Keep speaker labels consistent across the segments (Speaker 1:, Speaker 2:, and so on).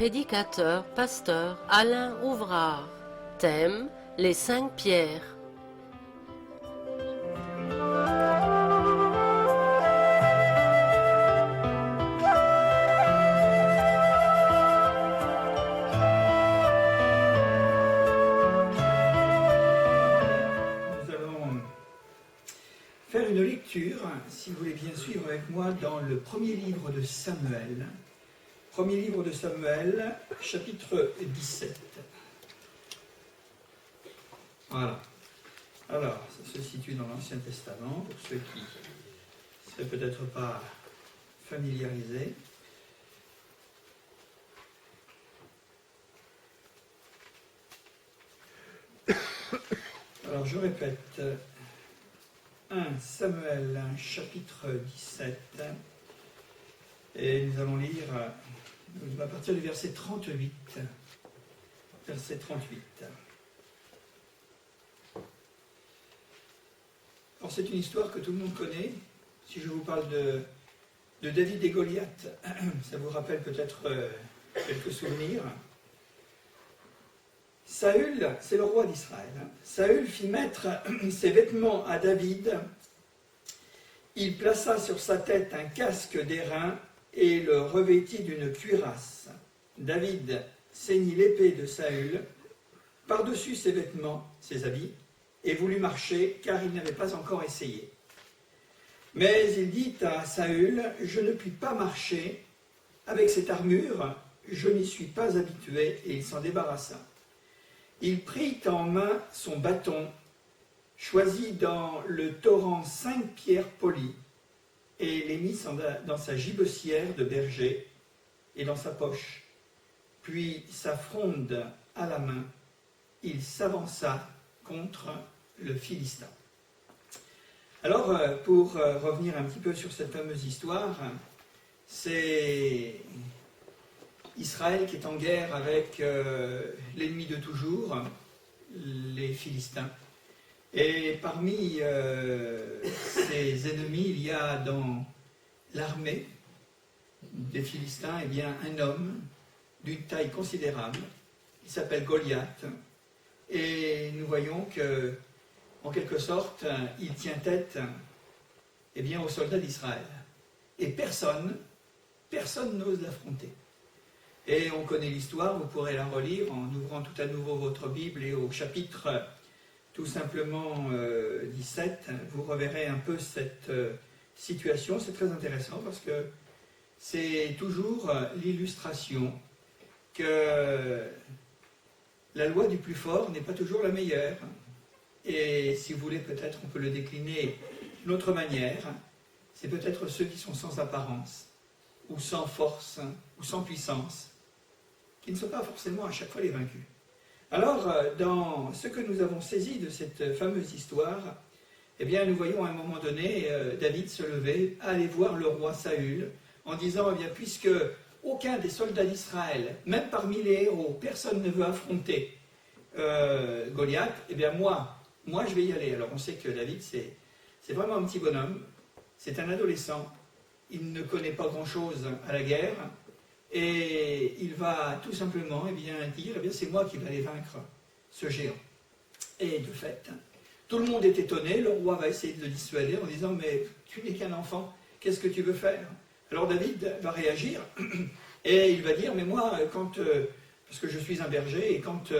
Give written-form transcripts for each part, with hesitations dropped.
Speaker 1: prédicateur, pasteur Alain Ouvrard. Thème, les 5 pierres.
Speaker 2: Faire une lecture, si vous voulez bien suivre avec moi, dans le premier livre de Samuel. Premier livre de Samuel, chapitre 17. Voilà. Alors, ça se situe dans l'Ancien Testament, pour ceux qui ne seraient peut-être pas familiarisés. Alors, je répète. 1 Samuel, chapitre 17, et nous allons lire à partir du verset 38. Verset 38. Alors c'est une histoire que tout le monde connaît. Si je vous parle de David et Goliath, ça vous rappelle peut-être quelques souvenirs. Saül, c'est le roi d'Israël. Saül fit mettre ses vêtements à David. Il plaça sur sa tête un casque d'airain et le revêtit d'une cuirasse. David ceignit l'épée de Saül par-dessus ses vêtements, ses habits, et voulut marcher, car il n'avait pas encore essayé. Mais il dit à Saül, « Je ne puis pas marcher avec cette armure, je n'y suis pas habitué. » Et il s'en débarrassa. Il prit en main son bâton, choisit dans le torrent 5 pierres polies, et les mit dans sa gibecière de berger et dans sa poche. Puis, sa fronde à la main, il s'avança contre le Philistin. Alors, pour revenir un petit peu sur cette fameuse histoire, c'est Israël qui est en guerre avec l'ennemi de toujours, les Philistins. Et parmi ces ennemis, il y a dans l'armée des Philistins un homme d'une taille considérable. Il s'appelle Goliath. Et nous voyons que, en quelque sorte, il tient tête aux soldats d'Israël. Et personne n'ose l'affronter. Et on connaît l'histoire, vous pourrez la relire en ouvrant tout à nouveau votre Bible et au chapitre tout simplement 17, vous reverrez un peu cette situation. C'est très intéressant parce que c'est toujours l'illustration que la loi du plus fort n'est pas toujours la meilleure. Et si vous voulez, peut-être on peut le décliner d'une autre manière. C'est peut-être ceux qui sont sans apparence, ou sans force, ou sans puissance, qui ne sont pas forcément à chaque fois les vaincus. Alors, dans ce que nous avons saisi de cette fameuse histoire, nous voyons à un moment donné David se lever, aller voir le roi Saül, en disant, puisque aucun des soldats d'Israël, même parmi les héros, personne ne veut affronter Goliath, moi je vais y aller. Alors on sait que David, c'est vraiment un petit bonhomme, c'est un adolescent, il ne connaît pas grand-chose à la guerre, et il va tout simplement dire, c'est moi qui vais aller vaincre ce géant. Et de fait, tout le monde est étonné, le roi va essayer de le dissuader en disant, mais tu n'es qu'un enfant, qu'est-ce que tu veux faire? Alors David va réagir, et il va dire, mais moi, parce que je suis un berger, et quand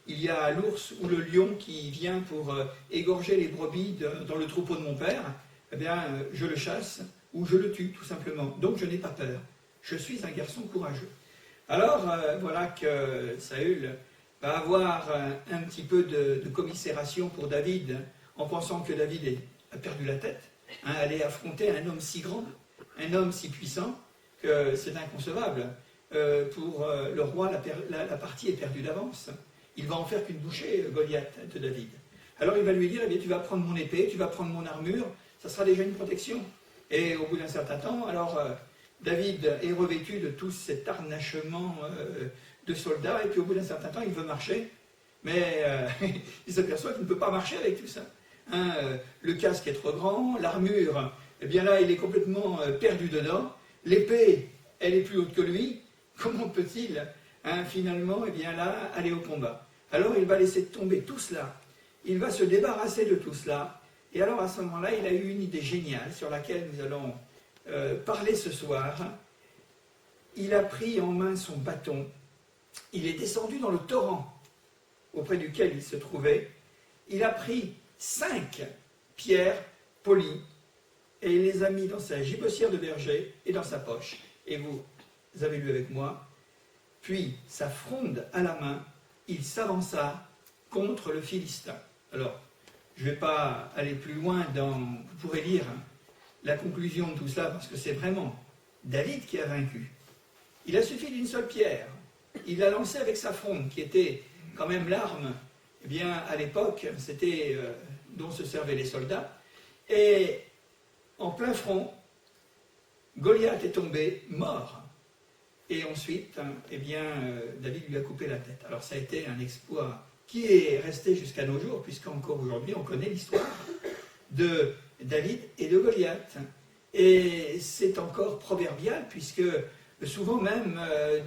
Speaker 2: il y a l'ours ou le lion qui vient pour égorger les brebis dans le troupeau de mon père, je le chasse, ou je le tue, tout simplement. Donc je n'ai pas peur. Je suis un garçon courageux. Alors, voilà que Saül va avoir un petit peu de commisération pour David, en pensant que David a perdu la tête, aller affronter un homme si grand, un homme si puissant, que c'est inconcevable. Pour le roi, la partie est perdue d'avance. Il va en faire qu'une bouchée, Goliath, de David. Alors il va lui dire, tu vas prendre mon épée, tu vas prendre mon armure, ça sera déjà une protection. Et au bout d'un certain temps, alors David est revêtu de tout cet harnachement de soldats, et puis au bout d'un certain temps, il veut marcher, mais il s'aperçoit qu'il ne peut pas marcher avec tout ça. Le casque est trop grand, l'armure, là, il est complètement perdu dedans, l'épée, elle est plus haute que lui, comment peut-il finalement, eh bien là, aller au combat. Alors il va laisser tomber tout cela, il va se débarrasser de tout cela, et alors à ce moment-là, il a eu une idée géniale sur laquelle nous allons parler ce soir. Il a pris en main son bâton, il est descendu dans le torrent auprès duquel il se trouvait, il a pris 5 pierres polies, et il les a mis dans sa gibecière de berger et dans sa poche. Et vous avez lu avec moi. Puis, sa fronde à la main, il s'avança contre le Philistin. Alors, je ne vais pas aller plus loin vous pourrez lire la conclusion de tout cela, parce que c'est vraiment David qui a vaincu. Il a suffi d'une seule pierre. Il l'a lancée avec sa fronde, qui était quand même l'arme, eh bien, à l'époque, c'était dont se servaient les soldats. Et en plein front, Goliath est tombé mort. Et ensuite, eh bien, David lui a coupé la tête. Alors ça a été un exploit qui est resté jusqu'à nos jours, puisqu'encore aujourd'hui, on connaît l'histoire de David et de Goliath. Et c'est encore proverbial, puisque souvent même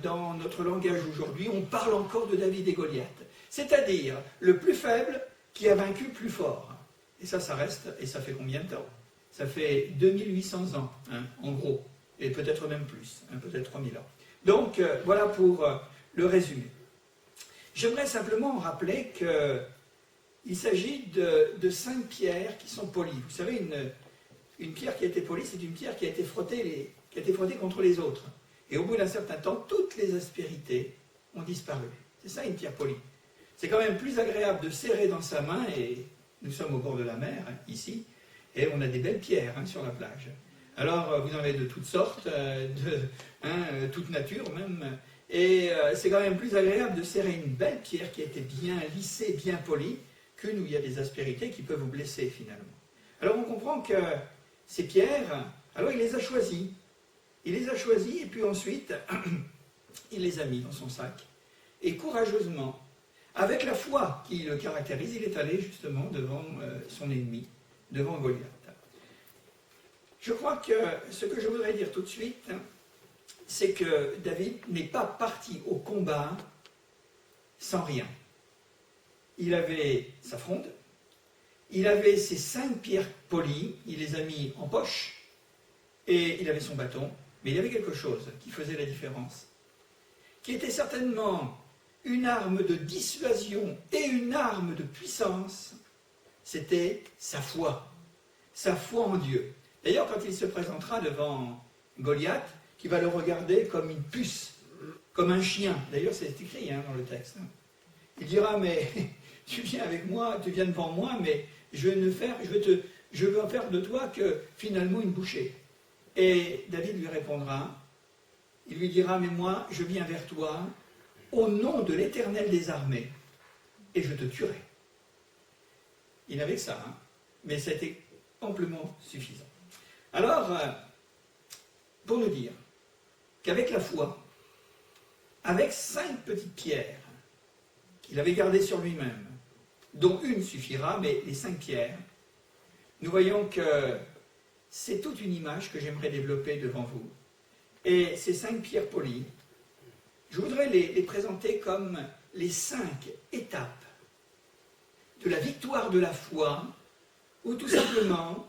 Speaker 2: dans notre langage aujourd'hui, on parle encore de David et Goliath. C'est-à-dire le plus faible qui a vaincu le plus fort. Et ça reste, et ça fait combien de temps? Ça fait 2800 ans, en gros, et peut-être même plus, peut-être 3000 ans. Donc, voilà pour le résumé. J'aimerais simplement rappeler qu'il s'agit de 5 pierres qui sont polies. Vous savez, une pierre qui a été polie, c'est une pierre qui a été frottée contre les autres. Et au bout d'un certain temps, toutes les aspérités ont disparu. C'est ça une pierre polie. C'est quand même plus agréable de serrer dans sa main, et nous sommes au bord de la mer, ici, et on a des belles pierres sur la plage. Alors, vous en avez de toutes sortes, toute nature même, et c'est quand même plus agréable de serrer une belle pierre qui a été bien lissée, bien polie, qu'une où il y a des aspérités qui peuvent vous blesser finalement. Alors on comprend que ces pierres, alors il les a choisies. Il les a choisies et puis ensuite, il les a mis dans son sac. Et courageusement, avec la foi qui le caractérise, il est allé justement devant son ennemi, devant Goliath. Je crois que ce que je voudrais dire tout de suite, c'est que David n'est pas parti au combat sans rien. Il avait sa fronde, il avait ses 5 pierres polies, il les a mis en poche, et il avait son bâton, mais il y avait quelque chose qui faisait la différence, qui était certainement une arme de dissuasion et une arme de puissance, c'était sa foi en Dieu. D'ailleurs, quand il se présentera devant Goliath, qui va le regarder comme une puce, comme un chien, d'ailleurs c'est écrit dans le texte, il dira, mais tu viens avec moi, tu viens devant moi, mais je veux en faire de toi que finalement une bouchée. Et David lui répondra, il lui dira, mais moi je viens vers toi au nom de l'Éternel des armées, et je te tuerai. Il n'avait que ça, mais c'était amplement suffisant. Alors, pour nous dire qu'avec la foi, avec 5 petites pierres qu'il avait gardées sur lui-même, dont une suffira, mais les 5 pierres, nous voyons que c'est toute une image que j'aimerais développer devant vous. Et ces 5 pierres polies, je voudrais les présenter comme les 5 étapes de la victoire de la foi, ou tout simplement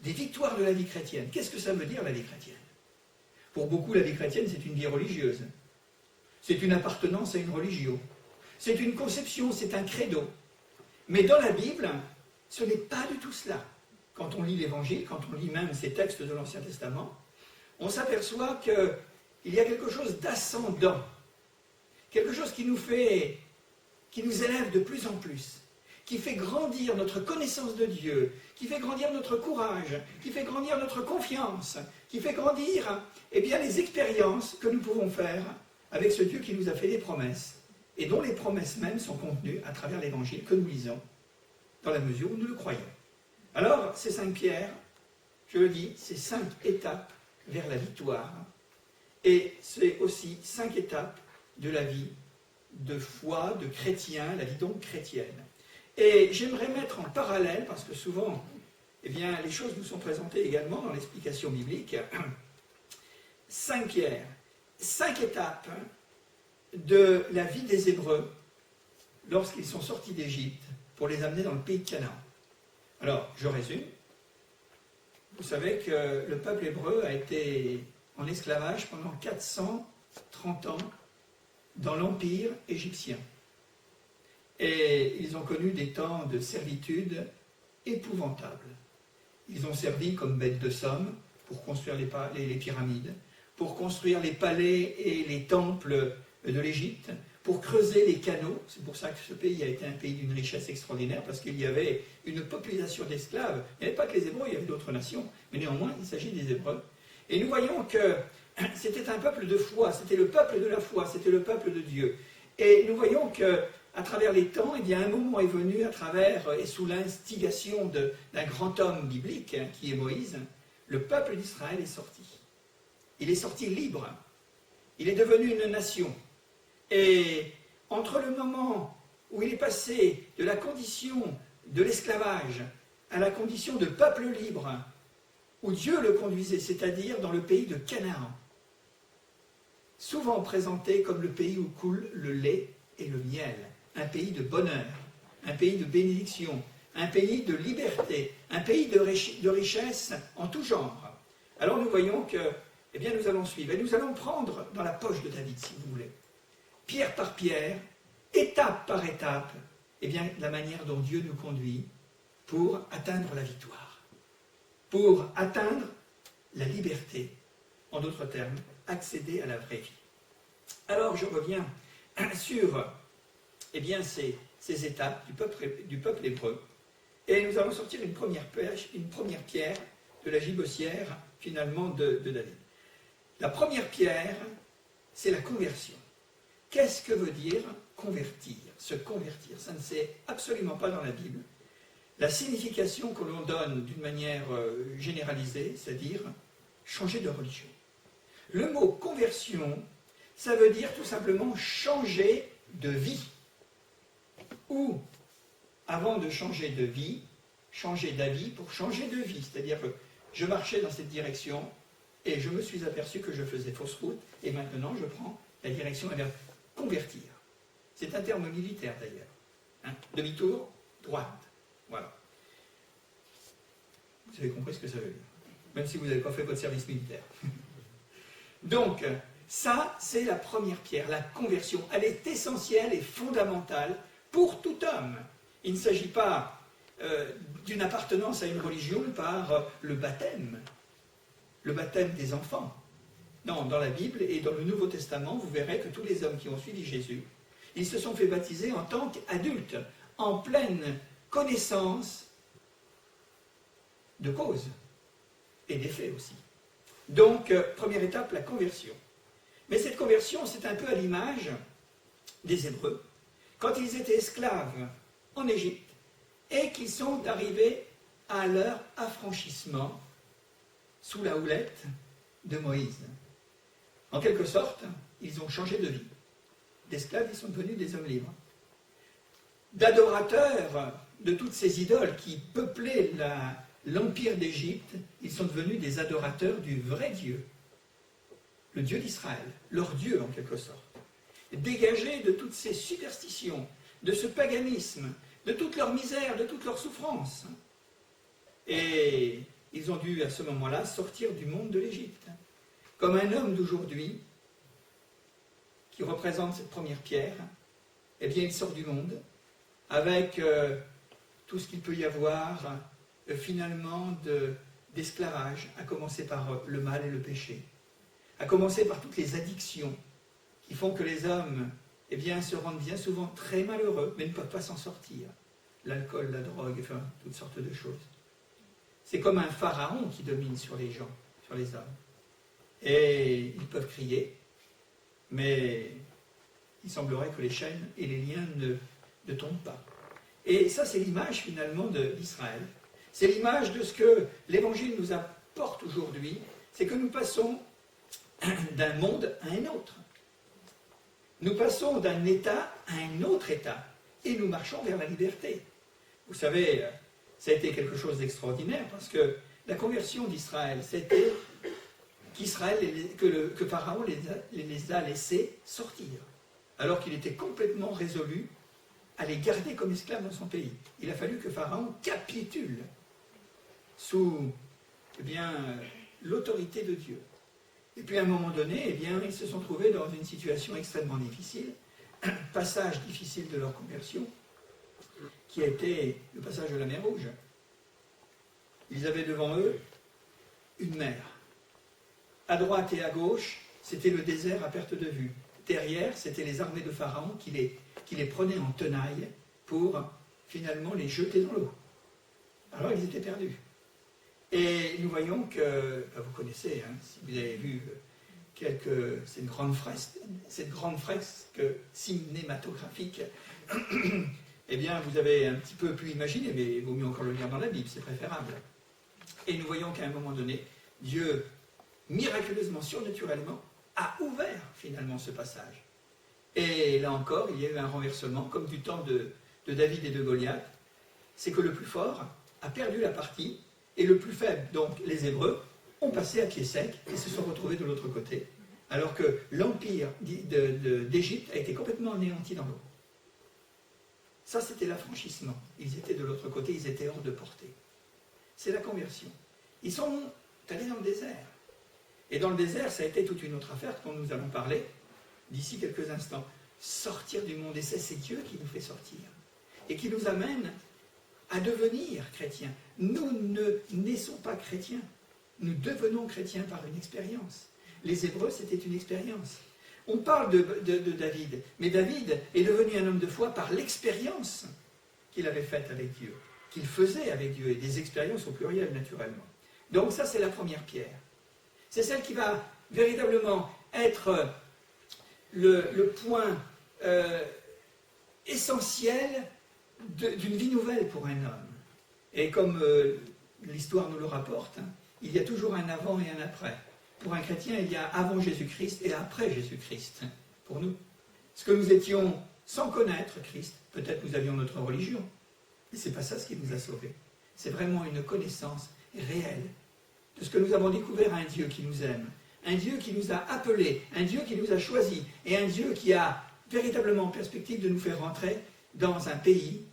Speaker 2: des victoires de la vie chrétienne. Qu'est-ce que ça veut dire, la vie chrétienne? Pour beaucoup, la vie chrétienne, c'est une vie religieuse. C'est une appartenance à une religion. C'est une conception, c'est un credo. Mais dans la Bible, ce n'est pas du tout cela. Quand on lit l'Évangile, quand on lit même ces textes de l'Ancien Testament, on s'aperçoit qu'il y a quelque chose d'ascendant, quelque chose qui nous élève de plus en plus, qui fait grandir notre connaissance de Dieu, qui fait grandir notre courage, qui fait grandir notre confiance, qui fait grandir les expériences que nous pouvons faire avec ce Dieu qui nous a fait des promesses, et dont les promesses mêmes sont contenues à travers l'Évangile que nous lisons, dans la mesure où nous le croyons. Alors, ces 5 pierres, je le dis, c'est 5 étapes vers la victoire, et c'est aussi 5 étapes de la vie de foi, de chrétien, la vie donc chrétienne. Et j'aimerais mettre en parallèle, parce que souvent, les choses nous sont présentées également dans l'explication biblique, 5 pierres, 5 étapes de la vie des Hébreux lorsqu'ils sont sortis d'Égypte pour les amener dans le pays de Canaan. Alors, je résume. Vous savez que le peuple hébreu a été en esclavage pendant 430 ans dans l'empire égyptien. Et ils ont connu des temps de servitude épouvantables. Ils ont servi comme bêtes de somme pour construire les pyramides, pour construire les palais et les temples de l'Égypte, pour creuser les canaux. C'est pour ça que ce pays a été un pays d'une richesse extraordinaire, parce qu'il y avait une population d'esclaves. Il n'y avait pas que les Hébreux, il y avait d'autres nations, mais néanmoins, il s'agit des Hébreux. Et nous voyons que c'était un peuple de foi, c'était le peuple de la foi, c'était le peuple de Dieu. Et nous voyons que à travers les temps, eh bien, un moment est venu à travers et sous l'instigation d'un grand homme biblique, qui est Moïse, le peuple d'Israël est sorti. Il est sorti libre. Il est devenu une nation. Et entre le moment où il est passé de la condition de l'esclavage à la condition de peuple libre, où Dieu le conduisait, c'est-à-dire dans le pays de Canaan, souvent présenté comme le pays où coule le lait et le miel, un pays de bonheur, un pays de bénédiction, un pays de liberté, un pays de richesse en tout genre. Alors nous voyons que, eh bien, nous allons suivre, et nous allons prendre dans la poche de David, si vous voulez, pierre par pierre, étape par étape, eh bien, la manière dont Dieu nous conduit pour atteindre la victoire, pour atteindre la liberté, en d'autres termes, accéder à la vraie vie. Alors je reviens sur eh bien, ces étapes du peuple hébreu, et nous allons sortir une première pierre de la gibecière, finalement, de David. La première pierre, c'est la conversion. Qu'est-ce que veut dire convertir, se convertir? Ça ne c'est absolument pas dans la Bible. La signification que l'on donne d'une manière généralisée, c'est-à-dire changer de religion. Le mot conversion, ça veut dire tout simplement changer de vie. Ou, avant de changer de vie, changer d'avis pour changer de vie. C'est-à-dire que je marchais dans cette direction et je me suis aperçu que je faisais fausse route et maintenant je prends la direction vers convertir. C'est un terme militaire d'ailleurs. Hein? Demi-tour, droite. Voilà. Vous avez compris ce que ça veut dire. Même si vous n'avez pas fait votre service militaire. Donc, ça, c'est la première pierre, la conversion. Elle est essentielle et fondamentale pour tout homme. Il ne s'agit pas d'une appartenance à une religion par le baptême des enfants. Non, dans la Bible et dans le Nouveau Testament, vous verrez que tous les hommes qui ont suivi Jésus, ils se sont fait baptiser en tant qu'adultes, en pleine connaissance de cause et des faits aussi. Donc, première étape, la conversion. Mais cette conversion, c'est un peu à l'image des Hébreux, quand ils étaient esclaves en Égypte et qu'ils sont arrivés à leur affranchissement sous la houlette de Moïse. En quelque sorte, ils ont changé de vie. D'esclaves, ils sont devenus des hommes libres. D'adorateurs de toutes ces idoles qui peuplaient l'empire d'Égypte, ils sont devenus des adorateurs du vrai Dieu, le Dieu d'Israël, leur Dieu en quelque sorte. Dégagés de toutes ces superstitions, de ce paganisme, de toute leur misère, de toute leur souffrance. Et ils ont dû à ce moment-là sortir du monde de l'Égypte. Comme un homme d'aujourd'hui, qui représente cette première pierre, eh bien il sort du monde avec tout ce qu'il peut y avoir finalement d'esclavage, à commencer par le mal et le péché, à commencer par toutes les addictions qui font que les hommes eh bien, se rendent bien souvent très malheureux, mais ne peuvent pas s'en sortir. L'alcool, la drogue, enfin, toutes sortes de choses. C'est comme un pharaon qui domine sur les gens, sur les hommes. Et ils peuvent crier, mais il semblerait que les chaînes et les liens ne tombent pas. Et ça, c'est l'image finalement d'Israël. C'est l'image de ce que l'Évangile nous apporte aujourd'hui, c'est que nous passons d'un monde à un autre. Nous passons d'un état à un autre état, et nous marchons vers la liberté. Vous savez, ça a été quelque chose d'extraordinaire, parce que la conversion d'Israël, c'était que Pharaon les a laissés sortir. alors qu'il était complètement résolu à les garder comme esclaves dans son pays. Il a fallu que Pharaon capitule sous l'autorité de Dieu. Et puis à un moment donné, ils se sont trouvés dans une situation extrêmement difficile, un passage difficile de leur conversion, qui a été le passage de la mer Rouge. Ils avaient devant eux une mer. À droite et à gauche, c'était le désert à perte de vue. Derrière, c'était les armées de Pharaon qui les prenaient en tenaille pour finalement les jeter dans l'eau. Alors ils étaient perdus. Et nous voyons que, vous connaissez, si vous avez vu cette grande fresque cinématographique, vous avez un petit peu pu imaginer, mais il vaut mieux encore le lire dans la Bible, c'est préférable. Et nous voyons qu'à un moment donné, Dieu, miraculeusement, surnaturellement, a ouvert finalement ce passage. Et là encore, il y a eu un renversement, comme du temps de David et de Goliath. C'est que le plus fort a perdu la partie, et le plus faible, donc les Hébreux, ont passé à pied sec et se sont retrouvés de l'autre côté, alors que l'empire d'Égypte a été complètement anéanti dans l'eau. Ça, c'était l'affranchissement. Ils étaient de l'autre côté, ils étaient hors de portée. C'est la conversion. Ils sont allés dans le désert. Et dans le désert, ça a été toute une autre affaire dont nous allons parler d'ici quelques instants. Sortir du monde, et c'est Dieu qui nous fait sortir. Et qui nous amène à devenir chrétiens. Nous ne naissons pas chrétiens. Nous devenons chrétiens par une expérience. Les Hébreux, c'était une expérience. On parle de David, mais David est devenu un homme de foi par l'expérience qu'il avait faite avec Dieu, qu'il faisait avec Dieu, et des expériences au pluriel, naturellement. Donc ça, c'est la première pierre. C'est celle qui va véritablement être le point essentiel d'une vie nouvelle pour un homme. Et comme l'histoire nous le rapporte, il y a toujours un avant et un après. Pour un chrétien, il y a avant Jésus-Christ et après Jésus-Christ. Pour nous. Parce que nous étions sans connaître Christ, peut-être nous avions notre religion, mais ce n'est pas ça ce qui nous a sauvés. C'est vraiment une connaissance réelle de ce que nous avons découvert, un Dieu qui nous aime, un Dieu qui nous a appelés, un Dieu qui nous a choisis, et un Dieu qui a véritablement en perspective de nous faire rentrer dans un pays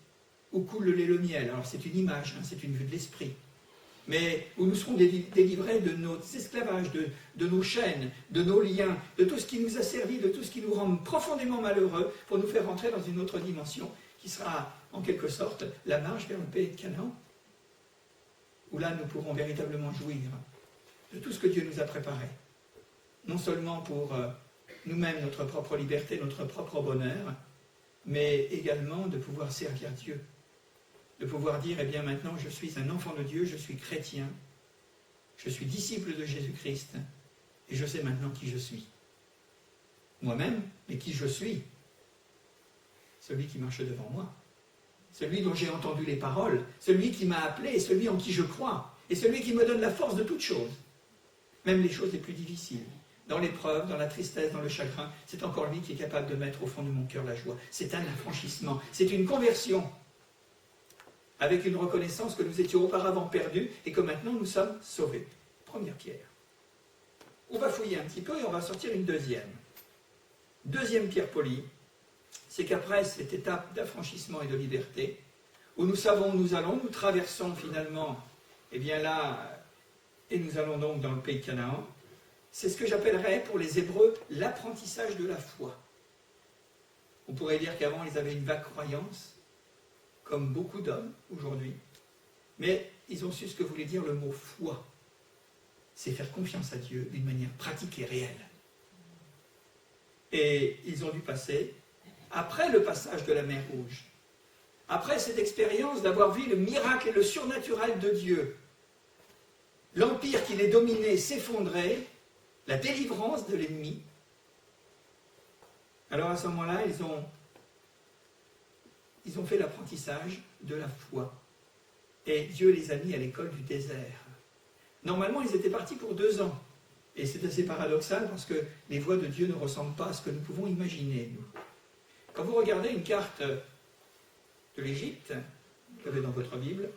Speaker 2: où coule le lait et le miel. Alors c'est une image, c'est une vue de l'esprit, mais où nous serons délivrés de nos esclavages, de nos chaînes, de nos liens, de tout ce qui nous a servi, de tout ce qui nous rend profondément malheureux, pour nous faire rentrer dans une autre dimension, qui sera en quelque sorte la marche vers le pays de Canaan, où là nous pourrons véritablement jouir de tout ce que Dieu nous a préparé, non seulement pour nous-mêmes, notre propre liberté, notre propre bonheur, mais également de pouvoir servir Dieu, de pouvoir dire, maintenant je suis un enfant de Dieu, je suis chrétien, je suis disciple de Jésus-Christ, et je sais maintenant qui je suis. Moi-même, mais qui je suis? Celui qui marche devant moi, celui dont j'ai entendu les paroles, celui qui m'a appelé, et celui en qui je crois, et celui qui me donne la force de toutes choses, même les choses les plus difficiles. Dans l'épreuve, dans la tristesse, dans le chagrin, c'est encore lui qui est capable de mettre au fond de mon cœur la joie. C'est un affranchissement, c'est une conversion, avec une reconnaissance que nous étions auparavant perdus et que maintenant nous sommes sauvés. Première pierre. On va fouiller un petit peu et on va sortir une deuxième. Deuxième pierre polie, c'est qu'après cette étape d'affranchissement et de liberté, où nous savons où nous allons, nous traversons finalement, là, et nous allons donc dans le pays de Canaan. C'est ce que j'appellerais pour les Hébreux l'apprentissage de la foi. On pourrait dire qu'avant ils avaient une vague croyance, comme beaucoup d'hommes aujourd'hui, mais ils ont su ce que voulait dire le mot foi. C'est faire confiance à Dieu d'une manière pratique et réelle. Et ils ont dû passer, après le passage de la mer Rouge, après cette expérience d'avoir vu le miracle et le surnaturel de Dieu, l'empire qui les dominait s'effondrer, la délivrance de l'ennemi. Alors à ce moment-là, ils ont fait l'apprentissage de la foi. Et Dieu les a mis à l'école du désert. Normalement, ils étaient partis pour 2 ans. Et c'est assez paradoxal parce que les voies de Dieu ne ressemblent pas à ce que nous pouvons imaginer, nous. Quand vous regardez une carte de l'Égypte, que vous avez dans votre Bible,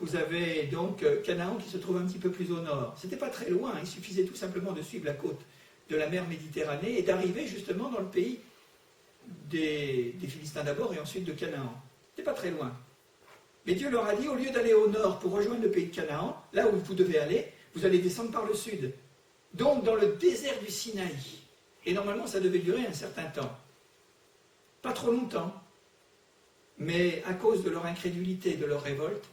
Speaker 2: vous avez donc Canaan qui se trouve un petit peu plus au nord. C'était pas très loin, il suffisait tout simplement de suivre la côte de la mer Méditerranée et d'arriver justement dans le pays des Philistins d'abord et ensuite de Canaan. C'était pas très loin. Mais Dieu leur a dit, au lieu d'aller au nord pour rejoindre le pays de Canaan, là où vous devez aller, vous allez descendre par le sud. Donc dans le désert du Sinaï. Et normalement, ça devait durer un certain temps. Pas trop longtemps. Mais à cause de leur incrédulité et de leur révolte,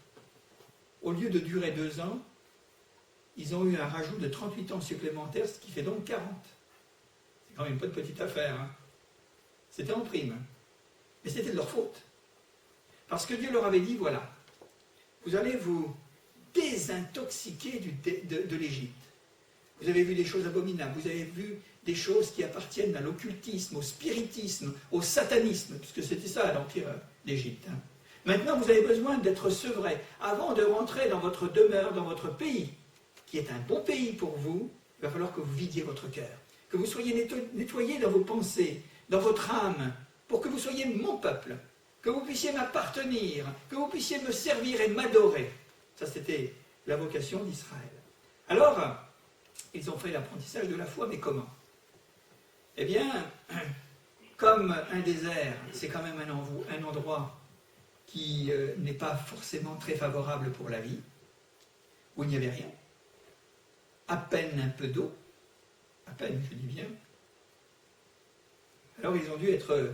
Speaker 2: au lieu de durer 2 ans, ils ont eu un rajout de 38 ans supplémentaires, ce qui fait donc 40. C'est quand même pas de petite affaire. Hein. C'était en prime. Mais c'était de leur faute. Parce que Dieu leur avait dit, voilà, vous allez vous désintoxiquer de l'Égypte. Vous avez vu des choses abominables, vous avez vu des choses qui appartiennent à l'occultisme, au spiritisme, au satanisme, puisque c'était ça l'Empire d'Égypte. Hein. Maintenant, vous avez besoin d'être sevrés. Avant de rentrer dans votre demeure, dans votre pays, qui est un bon pays pour vous, il va falloir que vous vidiez votre cœur, que vous soyez nettoyés dans vos pensées, dans votre âme, pour que vous soyez mon peuple, que vous puissiez m'appartenir, que vous puissiez me servir et m'adorer. Ça, c'était la vocation d'Israël. Alors, ils ont fait l'apprentissage de la foi, mais comment? Eh bien, comme un désert, c'est quand même un endroit qui n'est pas forcément très favorable pour la vie, où il n'y avait rien, à peine un peu d'eau, à peine, je dis bien. Alors ils ont dû être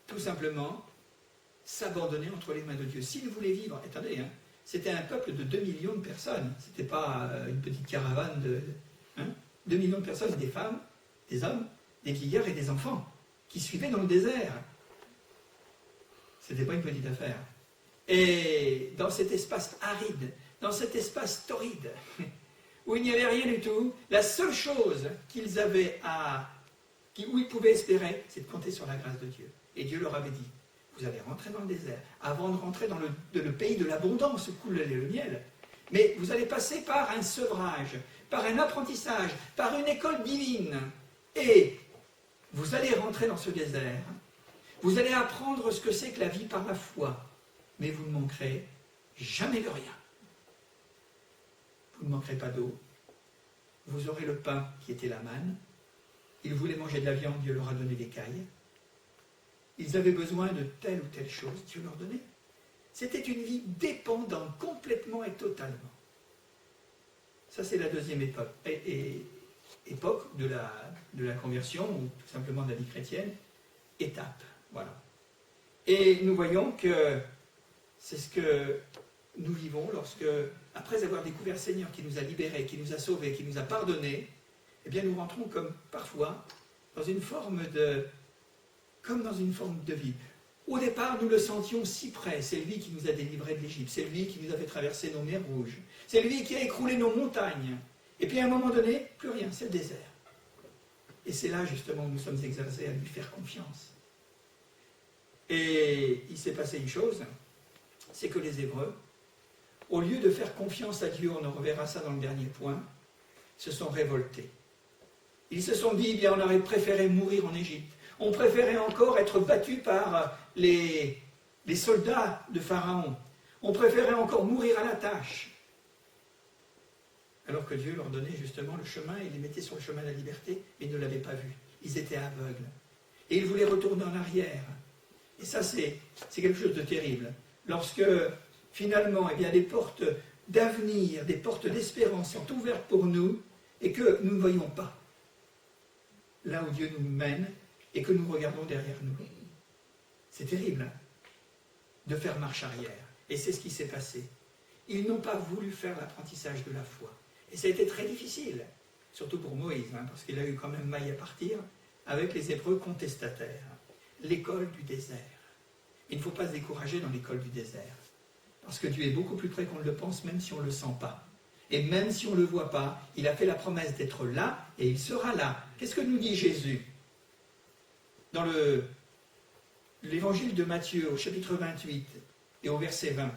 Speaker 2: tout simplement s'abandonner entre les mains de Dieu. S'ils voulaient vivre, attendez, hein, c'était un peuple de 2 millions de personnes, c'était pas une petite caravane de... 2 millions de personnes, des femmes, des hommes, des vieillards et des enfants, qui suivaient dans le désert. C'était pas une petite affaire. Et dans cet espace aride, dans cet espace torride, où il n'y avait rien du tout, la seule chose qu'ils avaient où ils pouvaient espérer, c'est de compter sur la grâce de Dieu. Et Dieu leur avait dit, vous allez rentrer dans le désert, avant de rentrer dans le pays de l'abondance où coule le lait et le miel, mais vous allez passer par un sevrage, par un apprentissage, par une école divine. Et vous allez rentrer dans ce désert, vous allez apprendre ce que c'est que la vie par la foi, mais vous ne manquerez jamais de rien. Vous ne manquerez pas d'eau, vous aurez le pain qui était la manne, ils voulaient manger de la viande, Dieu leur a donné des cailles, ils avaient besoin de telle ou telle chose, Dieu leur donnait. C'était une vie dépendante, complètement et totalement. Ça, c'est la deuxième époque de la conversion, ou tout simplement de la vie chrétienne, étape. Voilà. Et nous voyons que c'est ce que nous vivons lorsque, après avoir découvert le Seigneur qui nous a libérés, qui nous a sauvés, qui nous a pardonnés, eh bien nous rentrons comme parfois dans une forme de vie. Au départ, nous le sentions si près. C'est lui qui nous a délivrés de l'Égypte. C'est lui qui nous a fait traverser nos mers rouges. C'est lui qui a écroulé nos montagnes. Et puis à un moment donné, plus rien, c'est le désert. Et c'est là justement où nous sommes exercés à lui faire confiance. Et il s'est passé une chose, c'est que les Hébreux, au lieu de faire confiance à Dieu, on en reverra ça dans le dernier point, se sont révoltés. Ils se sont dit, eh bien, on aurait préféré mourir en Égypte. On préférait encore être battus par les soldats de Pharaon. On préférait encore mourir à la tâche. Alors que Dieu leur donnait justement le chemin, il les mettait sur le chemin de la liberté, mais ils ne l'avaient pas vu. Ils étaient aveugles. Et ils voulaient retourner en arrière. Et ça, c'est quelque chose de terrible. Lorsque, finalement, eh bien, des portes d'avenir, des portes d'espérance sont ouvertes pour nous, et que nous ne voyons pas là où Dieu nous mène, et que nous regardons derrière nous. C'est terrible, hein, de faire marche arrière. Et c'est ce qui s'est passé. Ils n'ont pas voulu faire l'apprentissage de la foi. Et ça a été très difficile, surtout pour Moïse, hein, parce qu'il a eu quand même maille à partir avec les Hébreux contestataires. L'école du désert. Il ne faut pas se décourager dans l'école du désert, parce que Dieu est beaucoup plus près qu'on ne le pense, même si on ne le sent pas. Et même si on ne le voit pas, il a fait la promesse d'être là, et il sera là. Qu'est-ce que nous dit Jésus ? Dans l'évangile de Matthieu, au chapitre 28 et au verset 20,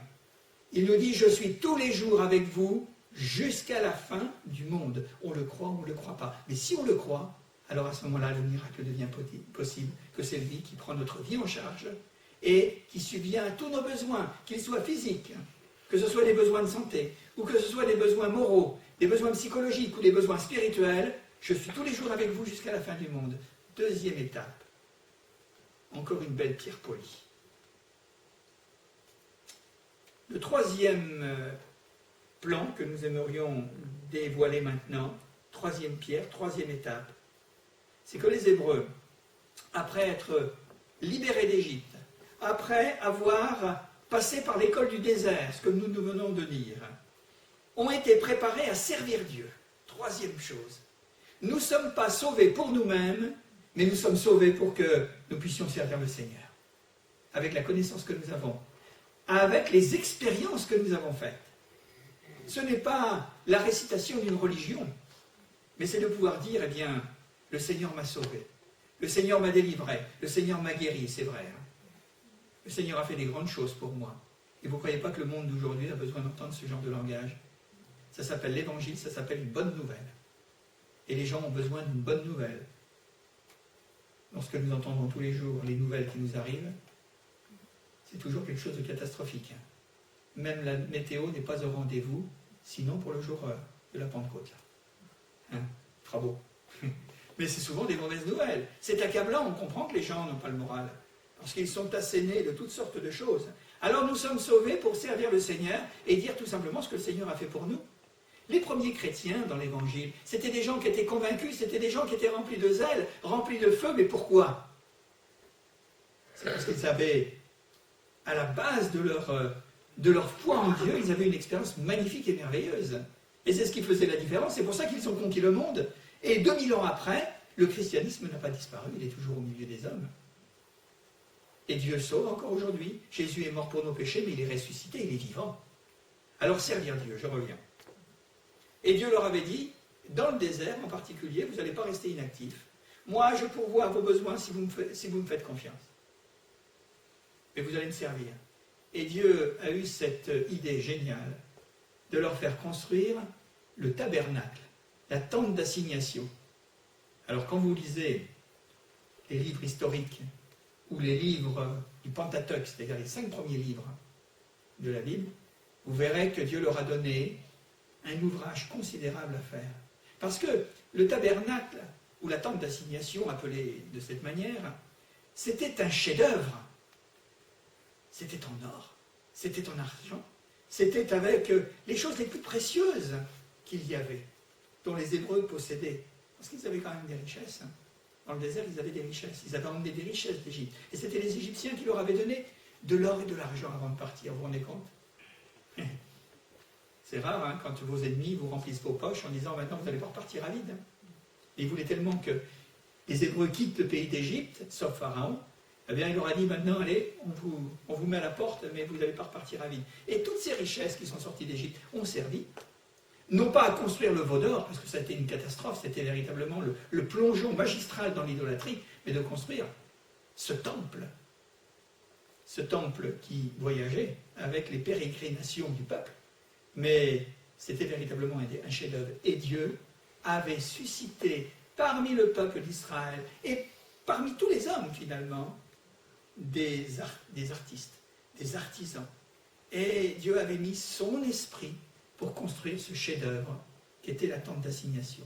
Speaker 2: il nous dit « Je suis tous les jours avec vous jusqu'à la fin du monde. » On le croit ou on ne le croit pas. Mais si on le croit, alors à ce moment-là, le miracle devient possible, que c'est lui qui prend notre vie en charge et qui subvient à tous nos besoins, qu'ils soient physiques, que ce soit des besoins de santé, ou que ce soit des besoins moraux, des besoins psychologiques ou des besoins spirituels. Je suis tous les jours avec vous jusqu'à la fin du monde. Deuxième étape. On encore une belle pierre polie. Le troisième plan que nous aimerions dévoiler maintenant, troisième pierre, troisième étape, c'est que les Hébreux, après être libérés d'Égypte, après avoir passé par l'école du désert, ce que nous venons de dire, ont été préparés à servir Dieu. Troisième chose, nous ne sommes pas sauvés pour nous-mêmes, mais nous sommes sauvés pour que nous puissions servir le Seigneur, avec la connaissance que nous avons, avec les expériences que nous avons faites. Ce n'est pas la récitation d'une religion, mais c'est de pouvoir dire, eh bien, le Seigneur m'a sauvé, le Seigneur m'a délivré, le Seigneur m'a guéri, c'est vrai. Hein. Le Seigneur a fait des grandes choses pour moi. Et vous ne croyez pas que le monde d'aujourd'hui a besoin d'entendre ce genre de langage? Ça s'appelle l'évangile, ça s'appelle une bonne nouvelle. Et les gens ont besoin d'une bonne nouvelle. Lorsque nous entendons tous les jours les nouvelles qui nous arrivent, c'est toujours quelque chose de catastrophique. Même la météo n'est pas au rendez-vous, sinon pour le jour de la Pentecôte. Hein, il fera beau. Mais c'est souvent des mauvaises nouvelles. C'est accablant, on comprend que les gens n'ont pas le moral, parce qu'ils sont assénés de toutes sortes de choses. Alors nous sommes sauvés pour servir le Seigneur et dire tout simplement ce que le Seigneur a fait pour nous. Les premiers chrétiens dans l'Évangile, c'était des gens qui étaient convaincus, c'était des gens qui étaient remplis de zèle, remplis de feu, mais pourquoi? C'est parce qu'ils avaient, à la base de leur foi en Dieu, ils avaient une expérience magnifique et merveilleuse. Et c'est ce qui faisait la différence, c'est pour ça qu'ils ont conquis le monde. Et 2000 ans après, le christianisme n'a pas disparu, il est toujours au milieu des hommes. Et Dieu sauve encore aujourd'hui. Jésus est mort pour nos péchés, mais il est ressuscité, il est vivant. Alors servir Dieu, je reviens. Et Dieu leur avait dit, dans le désert en particulier, vous n'allez pas rester inactifs. Moi, je pourvois à vos besoins si vous me faites confiance. Mais vous allez me servir. Et Dieu a eu cette idée géniale de leur faire construire le tabernacle, la tente d'assignation. Alors quand vous lisez les livres historiques, ou les livres du Pentateuque, c'est-à-dire les 5 premiers livres de la Bible, vous verrez que Dieu leur a donné un ouvrage considérable à faire. Parce que le tabernacle, ou la tente d'assignation, appelée de cette manière, c'était un chef-d'œuvre. C'était en or, c'était en argent, c'était avec les choses les plus précieuses qu'il y avait, dont les Hébreux possédaient. Parce qu'ils avaient quand même des richesses. Dans le désert, ils avaient des richesses. Ils avaient emmené des richesses d'Égypte. Et c'était les Égyptiens qui leur avaient donné de l'or et de l'argent avant de partir. Vous vous rendez compte? C'est rare, hein, quand vos ennemis vous remplissent vos poches en disant maintenant vous n'allez pas repartir à vide. Et ils voulaient tellement que les Hébreux quittent le pays d'Égypte, sauf Pharaon. Eh bien, il leur a dit maintenant, allez, on vous met à la porte, mais vous n'allez pas repartir à vide. Et toutes ces richesses qui sont sorties d'Égypte ont servi, non pas à construire le veau d'or, parce que ça a été une catastrophe, c'était véritablement le plongeon magistral dans l'idolâtrie, mais de construire ce temple qui voyageait avec les pérégrinations du peuple. Mais c'était véritablement un chef-d'œuvre. Et Dieu avait suscité parmi le peuple d'Israël, et parmi tous les hommes finalement, des artistes, des artisans. Et Dieu avait mis son esprit pour construire ce chef-d'œuvre qui était la tente d'assignation.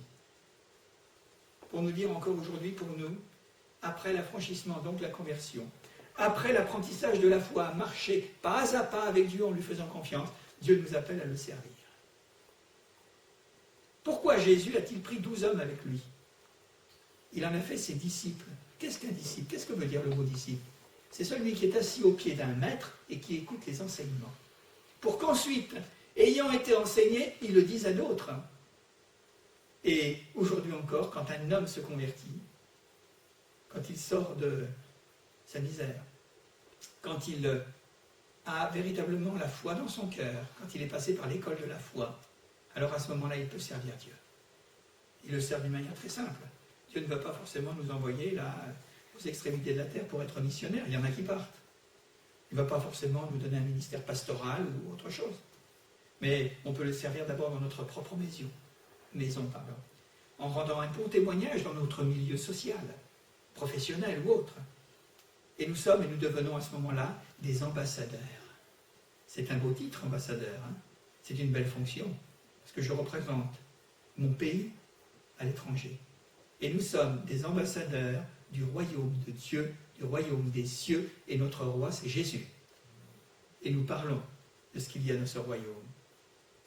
Speaker 2: Pour nous dire encore aujourd'hui, pour nous, après l'affranchissement, donc la conversion, après l'apprentissage de la foi, à marcher pas à pas avec Dieu en lui faisant confiance, Dieu nous appelle à le servir. Pourquoi Jésus a-t-il pris 12 hommes avec lui? Il en a fait ses disciples. Qu'est-ce qu'un disciple? Qu'est-ce que veut dire le mot disciple? C'est celui qui est assis au pied d'un maître et qui écoute les enseignements. Pour qu'ensuite, ayant été enseigné, il le dise à d'autres. Et aujourd'hui encore, quand un homme se convertit, quand il sort de sa misère, quand il a véritablement la foi dans son cœur, quand il est passé par l'école de la foi, alors à ce moment-là, il peut servir Dieu. Il le sert d'une manière très simple. Dieu ne va pas forcément nous envoyer là, aux extrémités de la terre pour être missionnaire. Il y en a qui partent. Il ne va pas forcément nous donner un ministère pastoral ou autre chose. Mais on peut le servir d'abord dans notre propre maison, en rendant un bon témoignage dans notre milieu social, professionnel ou autre. Et nous sommes et nous devenons à ce moment-là des ambassadeurs. C'est un beau titre, ambassadeur. Hein. C'est une belle fonction, parce que je représente mon pays à l'étranger. Et nous sommes des ambassadeurs du royaume de Dieu, du du royaume des cieux, et notre roi, c'est Jésus. Et nous parlons de ce qu'il y a dans ce royaume.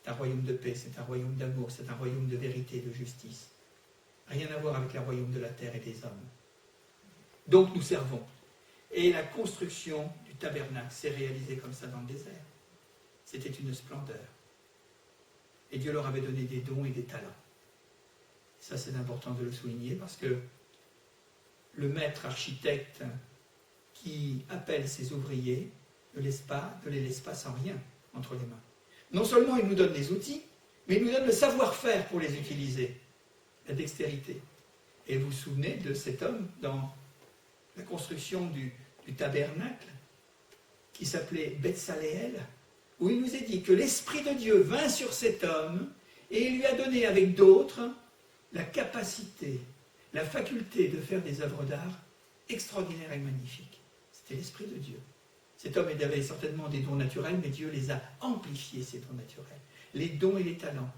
Speaker 2: C'est un royaume de paix, c'est un royaume d'amour, c'est un royaume de vérité, de justice. Rien à voir avec le royaume de la terre et des hommes. Donc nous servons. Et la construction du tabernacle s'est réalisée comme ça dans le désert. C'était une splendeur. Et Dieu leur avait donné des dons et des talents. Ça, c'est important de le souligner parce que le maître architecte qui appelle ses ouvriers ne les laisse pas sans rien entre les mains. Non seulement il nous donne les outils, mais il nous donne le savoir-faire pour les utiliser, la dextérité. Et vous vous souvenez de cet homme dans la construction du tabernacle qui s'appelait Betsaléel, où il nous est dit que l'Esprit de Dieu vint sur cet homme et il lui a donné avec d'autres la capacité, la faculté de faire des œuvres d'art extraordinaires et magnifiques. C'était l'Esprit de Dieu. Cet homme avait certainement des dons naturels, mais Dieu les a amplifiés, ces dons naturels. Les dons et les talents.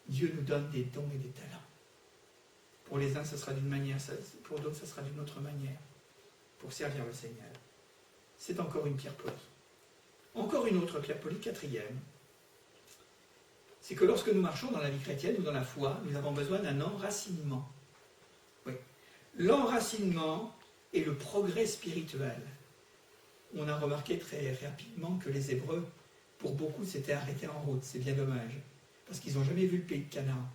Speaker 2: Dieu nous donne des dons et des talents. Pour les uns, ce sera d'une manière, pour d'autres, ce sera d'une autre manière, pour servir le Seigneur. C'est encore une pierre polie. Encore une autre pierre polie, quatrième, c'est que lorsque nous marchons dans la vie chrétienne ou dans la foi, nous avons besoin d'un enracinement. Oui. L'enracinement est le progrès spirituel. On a remarqué très rapidement que les Hébreux, pour beaucoup, s'étaient arrêtés en route. C'est bien dommage, parce qu'ils n'ont jamais vu le pays de Canaan.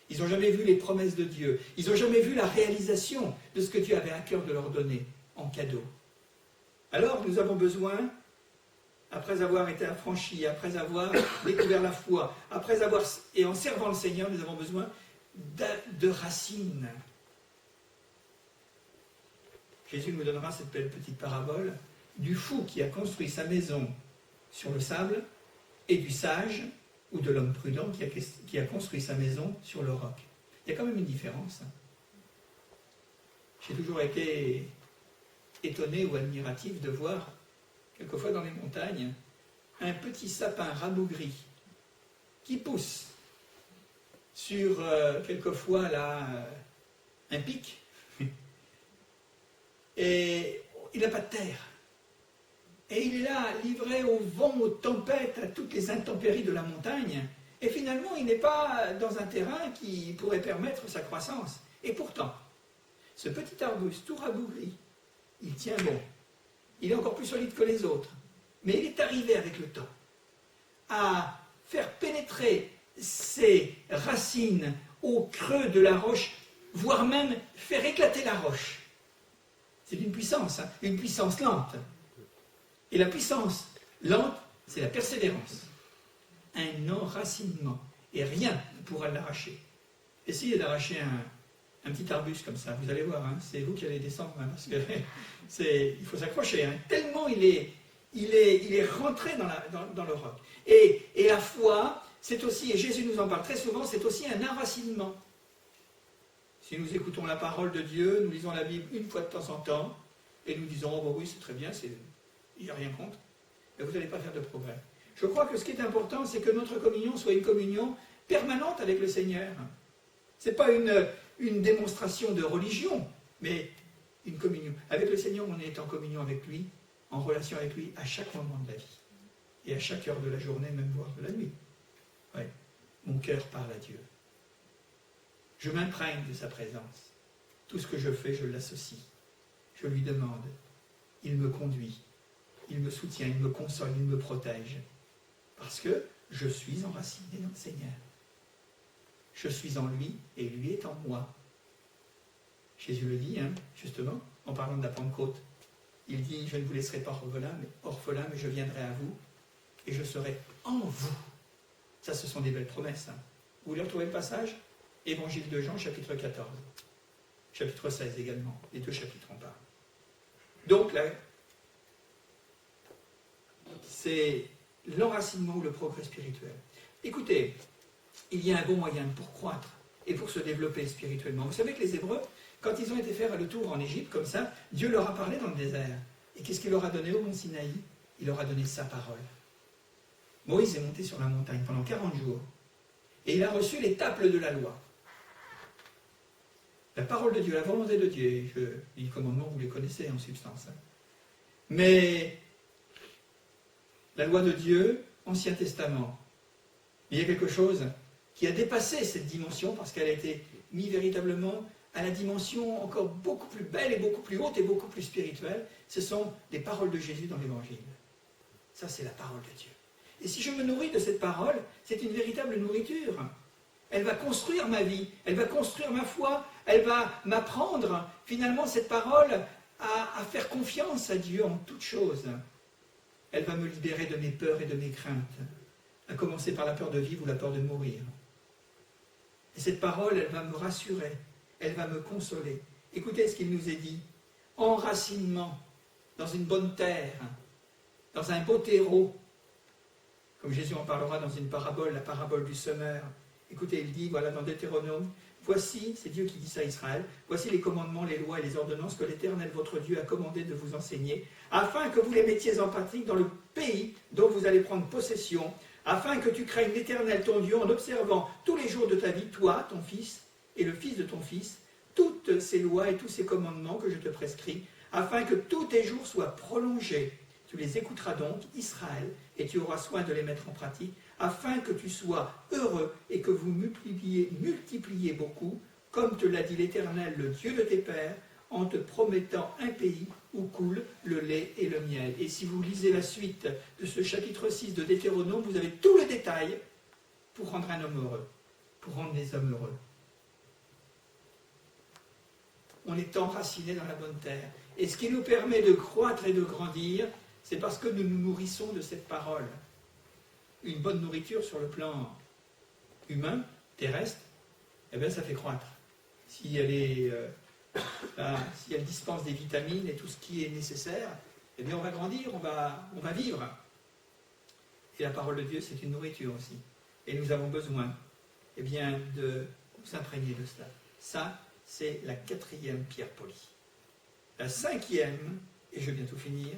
Speaker 2: Ils n'ont jamais vu les promesses de Dieu. Ils n'ont jamais vu la réalisation de ce que Dieu avait à cœur de leur donner en cadeau. Alors, nous avons besoin, après avoir été affranchis, après avoir découvert la foi, et en servant le Seigneur, nous avons besoin de racines. Jésus nous donnera cette belle petite parabole du fou qui a construit sa maison sur le sable et du sage ou de l'homme prudent qui a construit sa maison sur le roc. Il y a quand même une différence. J'ai toujours été étonné ou admiratif de voir, quelquefois dans les montagnes, un petit sapin rabougri qui pousse sur, quelquefois, là, un pic, et il n'a pas de terre. Et il est là, livré au vent, aux tempêtes, à toutes les intempéries de la montagne. Et finalement, il n'est pas dans un terrain qui pourrait permettre sa croissance. Et pourtant, ce petit arbuste tout rabougri, il tient bon. Il est encore plus solide que les autres. Mais il est arrivé avec le temps à faire pénétrer ses racines au creux de la roche, voire même faire éclater la roche. C'est une puissance lente. Et la puissance lente, c'est la persévérance. Un enracinement. Et rien ne pourra l'arracher. Essayez d'arracher un petit arbuste comme ça, vous allez voir, hein, c'est vous qui allez descendre, hein, parce que il faut s'accrocher, hein, tellement il est rentré dans le roc. Et la foi, c'est aussi, et Jésus nous en parle très souvent, c'est aussi un enracinement. Si nous écoutons la parole de Dieu, nous lisons la Bible une fois de temps en temps, et nous disons, oh oui, c'est très bien, il n'y a rien contre, mais vous n'allez pas faire de progrès. Je crois que ce qui est important, c'est que notre communion soit une communion permanente avec le Seigneur. Ce n'est pas une démonstration de religion, mais une communion. Avec le Seigneur, on est en communion avec lui, en relation avec lui, à chaque moment de la vie. Et à chaque heure de la journée, même voire de la nuit. Ouais. Mon cœur parle à Dieu. Je m'imprègne de sa présence. Tout ce que je fais, je l'associe. Je lui demande. Il me conduit. Il me soutient, il me console, il me protège. Parce que je suis enraciné dans le Seigneur. Je suis en lui et lui est en moi. Jésus le dit, hein, justement, en parlant de la Pentecôte. Il dit, je ne vous laisserai pas orphelin, mais je viendrai à vous et je serai en vous. Ça, ce sont des belles promesses. Hein. Vous voulez retrouver le passage? Évangile de Jean, chapitre 14. Chapitre 16 également. Les deux chapitres en parlent. Donc là, c'est l'enracinement ou le progrès spirituel. Écoutez, il y a un bon moyen pour croître et pour se développer spirituellement. Vous savez que les Hébreux, quand ils ont été faire le tour en Égypte, comme ça, Dieu leur a parlé dans le désert. Et qu'est-ce qu'il leur a donné au mont Sinaï? Il leur a donné sa parole. Moïse est monté sur la montagne pendant 40 jours. Et il a reçu les tables de la loi. La parole de Dieu, la volonté de Dieu, les commandements, vous les connaissez en substance. Hein. Mais la loi de Dieu, Ancien Testament, il y a quelque chose qui a dépassé cette dimension parce qu'elle a été mise véritablement à la dimension encore beaucoup plus belle et beaucoup plus haute et beaucoup plus spirituelle. Ce sont les paroles de Jésus dans l'Évangile. Ça, c'est la parole de Dieu. Et si je me nourris de cette parole, c'est une véritable nourriture. Elle va construire ma vie, elle va construire ma foi, elle va m'apprendre, finalement, cette parole à faire confiance à Dieu en toutes choses. Elle va me libérer de mes peurs et de mes craintes, à commencer par la peur de vivre ou la peur de mourir. Et cette parole, elle va me rassurer, elle va me consoler. Écoutez ce qu'il nous est dit. Enracinement dans une bonne terre, dans un beau terreau, comme Jésus en parlera dans une parabole, la parabole du semeur. Écoutez, il dit, voilà, dans Deutéronome, voici, c'est Dieu qui dit ça à Israël, voici les commandements, les lois et les ordonnances que l'Éternel, votre Dieu, a commandé de vous enseigner, afin que vous les mettiez en pratique dans le pays dont vous allez prendre possession, afin que tu craignes l'Éternel, ton Dieu, en observant tous les jours de ta vie, toi, ton fils, et le fils de ton fils, toutes ces lois et tous ces commandements que je te prescris, afin que tous tes jours soient prolongés. Tu les écouteras donc, Israël, et tu auras soin de les mettre en pratique, afin que tu sois heureux et que vous multipliez beaucoup, comme te l'a dit l'Éternel, le Dieu de tes pères, en te promettant un pays où coule le lait et le miel. Et si vous lisez la suite de ce chapitre 6 de Deutéronome, vous avez tout le détail pour rendre un homme heureux, pour rendre les hommes heureux. On est enraciné dans la bonne terre. Et ce qui nous permet de croître et de grandir, c'est parce que nous nous nourrissons de cette parole. Une bonne nourriture sur le plan humain, terrestre, eh bien ça fait croître. Si elle dispense des vitamines et tout ce qui est nécessaire, eh bien on va grandir, on va vivre. Et la parole de Dieu, c'est une nourriture aussi. Et nous avons besoin, eh bien, de s'imprégner de cela. Ça, c'est la 4e pierre polie. La 5e, et je vais bientôt finir,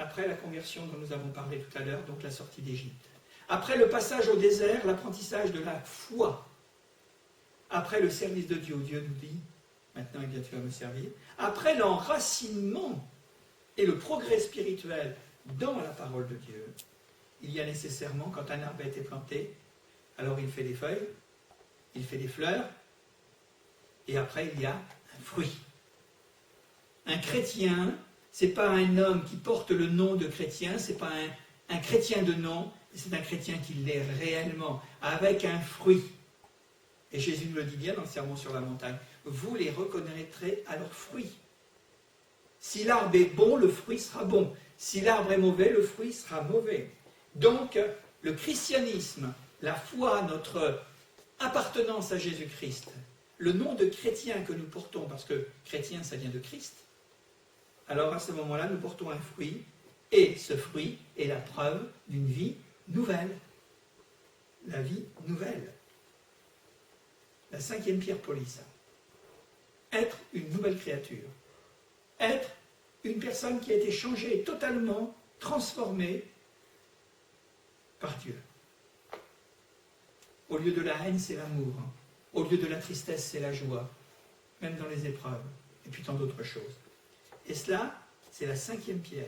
Speaker 2: après la conversion dont nous avons parlé tout à l'heure, donc la sortie d'Égypte. Après le passage au désert, l'apprentissage de la foi. Après le service de Dieu, Dieu nous dit, maintenant eh bien, tu vas me servir. Après l'enracinement et le progrès spirituel dans la parole de Dieu, il y a nécessairement, quand un arbre a été planté, alors il fait des feuilles, il fait des fleurs, et après il y a un fruit. Un chrétien, c'est pas un homme qui porte le nom de chrétien, c'est pas un chrétien de nom, c'est un chrétien qui l'est réellement, avec un fruit. Et Jésus nous le dit bien dans le Sermon sur la montagne, vous les reconnaîtrez à leurs fruits. Si l'arbre est bon, le fruit sera bon. Si l'arbre est mauvais, le fruit sera mauvais. Donc, le christianisme, la foi, notre appartenance à Jésus-Christ, le nom de chrétien que nous portons, parce que chrétien, ça vient de Christ, alors à ce moment-là, nous portons un fruit, et ce fruit est la preuve d'une vie nouvelle. La vie nouvelle. La 5e pierre polie, ça. Être une nouvelle créature. Être une personne qui a été changée, totalement transformée par Dieu. Au lieu de la haine, c'est l'amour. Au lieu de la tristesse, c'est la joie. Même dans les épreuves. Et puis tant d'autres choses. Et cela, c'est la 5e pierre.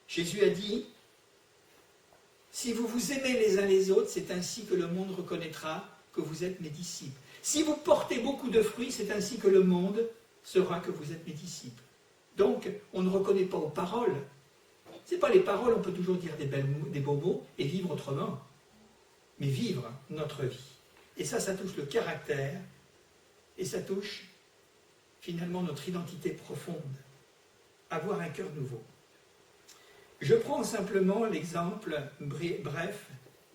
Speaker 2: Jésus a dit, si vous vous aimez les uns les autres, c'est ainsi que le monde reconnaîtra que vous êtes mes disciples. Si vous portez beaucoup de fruits, c'est ainsi que le monde saura que vous êtes mes disciples. Donc, on ne reconnaît pas aux paroles. Ce n'est pas les paroles, on peut toujours dire des beaux mots et vivre autrement. Mais vivre notre vie. Et ça touche le caractère, et ça touche finalement notre identité profonde. Avoir un cœur nouveau. Je prends simplement l'exemple bref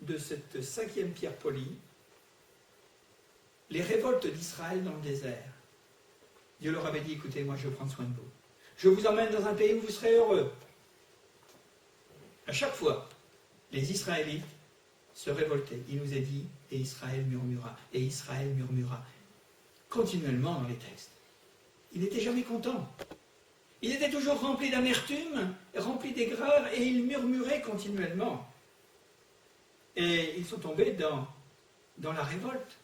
Speaker 2: de cette 5e pierre polie, les révoltes d'Israël dans le désert. Dieu leur avait dit, écoutez, moi je vais prendre soin de vous. Je vous emmène dans un pays où vous serez heureux. À chaque fois, les Israélites se révoltaient. Il nous est dit, et Israël murmura, et Israël murmura. Continuellement dans les textes. Il n'était jamais content. Il était toujours rempli d'amertume, rempli d'aigreur, et il murmurait continuellement. Et ils sont tombés dans la révolte.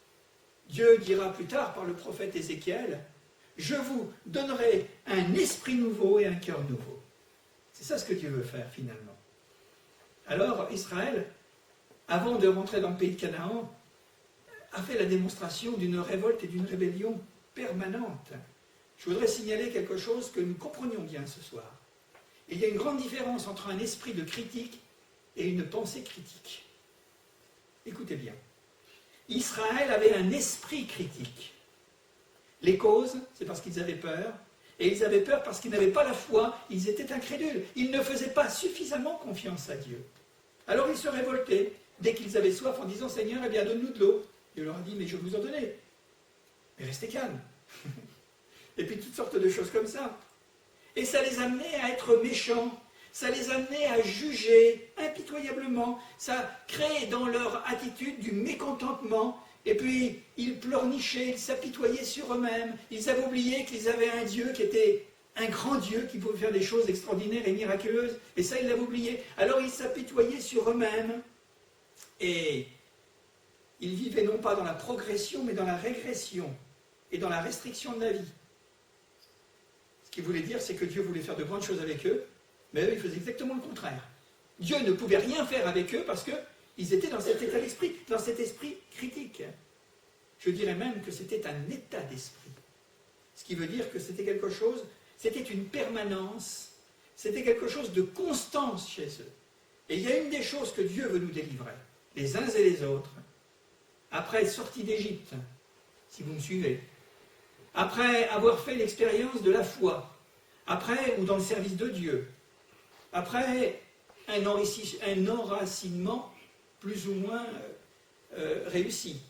Speaker 2: Dieu dira plus tard par le prophète Ézéchiel, « Je vous donnerai un esprit nouveau et un cœur nouveau. » C'est ça ce que Dieu veut faire finalement. Alors Israël, avant de rentrer dans le pays de Canaan, a fait la démonstration d'une révolte et d'une rébellion permanente. Je voudrais signaler quelque chose que nous comprenions bien ce soir. Il y a une grande différence entre un esprit de critique et une pensée critique. Écoutez bien. Israël avait un esprit critique. Les causes, c'est parce qu'ils avaient peur, et ils avaient peur parce qu'ils n'avaient pas la foi, ils étaient incrédules, ils ne faisaient pas suffisamment confiance à Dieu. Alors ils se révoltaient dès qu'ils avaient soif en disant « Seigneur, eh bien donne-nous de l'eau ». Dieu leur a dit « Mais je vais vous en donner, mais restez calmes ». Et puis toutes sortes de choses comme ça. Et ça les amenait à être méchants, ça les amenait à juger impitoyablement, ça créait dans leur attitude du mécontentement, et puis ils pleurnichaient, ils s'apitoyaient sur eux-mêmes, ils avaient oublié qu'ils avaient un Dieu qui était un grand Dieu qui pouvait faire des choses extraordinaires et miraculeuses, et ça ils l'avaient oublié. Alors ils s'apitoyaient sur eux-mêmes, et ils vivaient non pas dans la progression, mais dans la régression, et dans la restriction de la vie. Ce qu'il voulait dire, c'est que Dieu voulait faire de grandes choses avec eux, mais eux, ils faisaient exactement le contraire. Dieu ne pouvait rien faire avec eux parce qu'ils étaient dans cet état d'esprit, dans cet esprit critique. Je dirais même que c'était un état d'esprit. Ce qui veut dire que c'était quelque chose, c'était une permanence, c'était quelque chose de constance chez eux. Et il y a une des choses que Dieu veut nous délivrer, les uns et les autres, après être sortis d'Égypte, si vous me suivez, après avoir fait l'expérience de la foi, après ou dans le service de Dieu, après un enracinement plus ou moins réussi.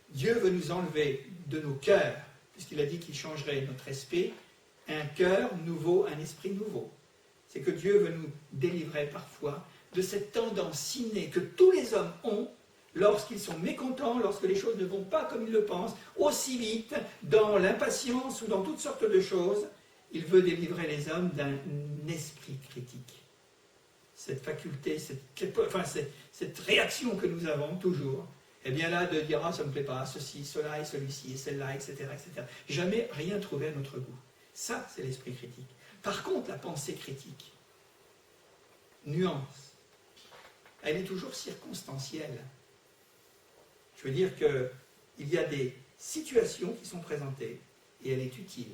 Speaker 2: Dieu veut nous enlever de nos cœurs, puisqu'il a dit qu'il changerait notre esprit, un cœur nouveau, un esprit nouveau. C'est que Dieu veut nous délivrer parfois de cette tendance innée que tous les hommes ont lorsqu'ils sont mécontents, lorsque les choses ne vont pas comme ils le pensent, aussi vite, dans l'impatience ou dans toutes sortes de choses. Il veut délivrer les hommes d'un esprit critique. Cette faculté, cette réaction que nous avons toujours, eh bien là, de dire « Ah, ça ne me plaît pas, ceci, cela et celui-ci, et celle-là, etc., etc. » Jamais rien trouvé à notre goût. Ça, c'est l'esprit critique. Par contre, la pensée critique, nuance, elle est toujours circonstancielle. Je veux dire qu'il y a des situations qui sont présentées, et elle est utile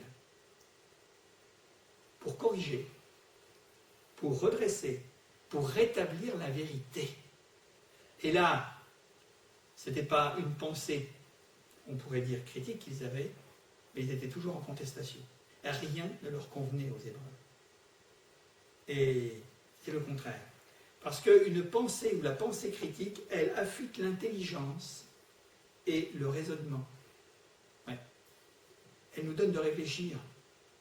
Speaker 2: pour corriger, pour redresser, pour rétablir la vérité. Et là, ce n'était pas une pensée, on pourrait dire critique qu'ils avaient, mais ils étaient toujours en contestation. Rien ne leur convenait aux Hébreux. Et c'est le contraire. Parce qu'une pensée ou la pensée critique, elle affûte l'intelligence et le raisonnement. Ouais. Elle nous donne de réfléchir